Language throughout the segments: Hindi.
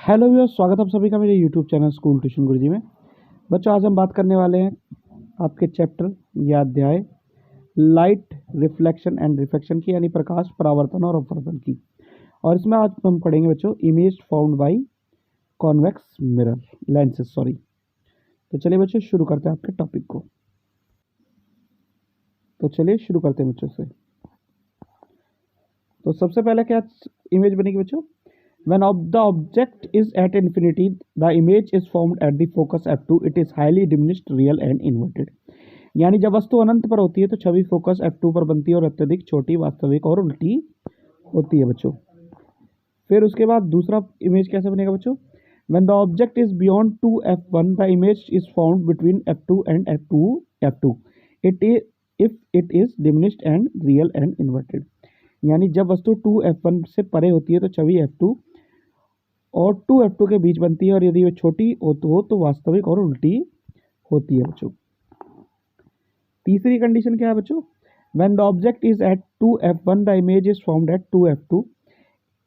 हेलो व्यूअर्स, स्वागत है आप सभी का मेरे यूट्यूब चैनल स्कूल ट्यूशन गुरुजी में। बच्चों, आज हम बात करने वाले हैं आपके चैप्टर या अध्याय लाइट रिफ्लेक्शन एंड रिफ्रैक्शन की, यानी प्रकाश परावर्तन और अपवर्तन की। और इसमें आज हम पढ़ेंगे बच्चों image found by convex mirror lenses तो चलिए बच्चों शुरू करते हैं आपके टॉपिक को। तो चलिए शुरू करते हैं बच्चों से। तो सबसे पहले क्या इमेज बनेगी बच्चों? When the object is at infinity, the image is formed at the focus f2. It is highly diminished, real and inverted. यानी जब वस्तु अनंत पर होती है तो छवि फोकस f2 पर बनती है और अत्यधिक छोटी, वास्तविक और उल्टी होती है बच्चों। फिर उसके बाद दूसरा इमेज कैसे बनेगा बच्चों? When the object is beyond 2f1, the image is formed between f2 and f2. It is if it is diminished and real and inverted. यानी जब वस्तु 2f1 से परे होती है तो छवि f2 और 2f2 के बीच बनती है, और यदि वह छोटी हो तो वास्तविक और उल्टी होती है बच्चों। तीसरी कंडीशन क्या है बच्चों? When the object is at 2f1, the image is formed at 2f2.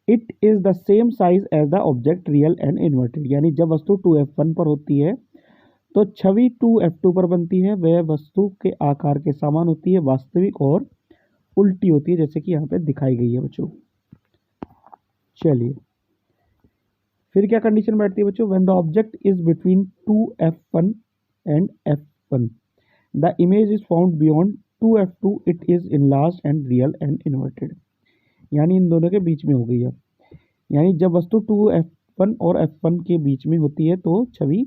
It is the same size as the object, real and inverted. यानी जब वस्तु 2f1 पर होती है तो छवि 2f2 पर बनती है, वह वस्तु के आकार के समान होती है, वास्तविक और उल्टी होती है, जैसे कि यहाँ पे दिखाई गई है बच्चों। चलिए फिर क्या कंडीशन बैठती है बच्चों? When the object is between 2f1 and f1, the image is found beyond 2f2. It is enlarged and real and inverted. यानी इन दोनों के बीच में हो गई है। यानी जब वस्तु 2f1 और f1 के बीच में होती है तो छवि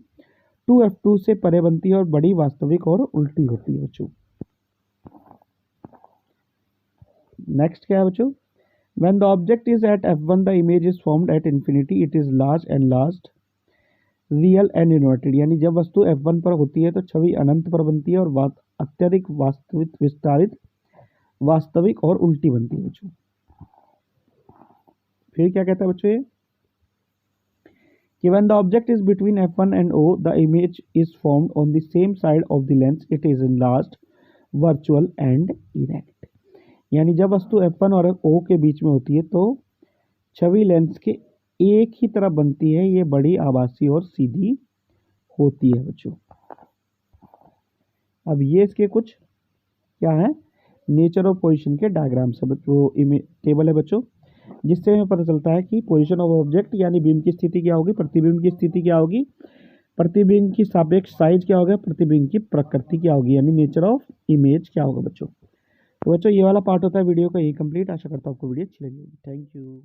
2f2 से परे बनती है और बड़ी, वास्तविक और उल्टी होती है बच्चों। नेक्स्ट क्या है बच्चों? When the object is at f1, the image is formed at infinity. It is large, enlarged, real and inverted. यानी जब वस्तु f1 पर होती है तो छवि अनंत पर बनती है और अत्यधिक वास्तविक, विस्तारित, वास्तविक और उल्टी बनती है बच्चों। फिर क्या कहता है बच्चों ये कि when the object is between f1 and o, the image is formed on the same side of the lens. It is enlarged, virtual and erect. यानी जब वस्तु f1 और o के बीच में होती है तो छवि लेंस के एक ही तरफ बनती है, ये बड़ी, आभासी और सीधी होती है बच्चों। अब ये इसके कुछ क्या है, नेचर और पोजीशन के डायग्राम से वो टेबल है बच्चों, जिससे हमें पता चलता है कि पोजीशन ऑफ ऑब्जेक्ट यानी बीम की स्थिति क्या होगी, प्रतिबिंब की स्थिति क्या होगी, प्रतिबिंब की सापेक्ष साइज क्या होगा, प्रतिबिंब की प्रकृति क्या होगी, यानी नेचर ऑफ इमेज क्या होगा बच्चों। तो बच्चों ये वाला पार्ट होता है वीडियो का, ये कंप्लीट। आशा करता हूँ आपको वीडियो अच्छी लगी होगी। Thank you.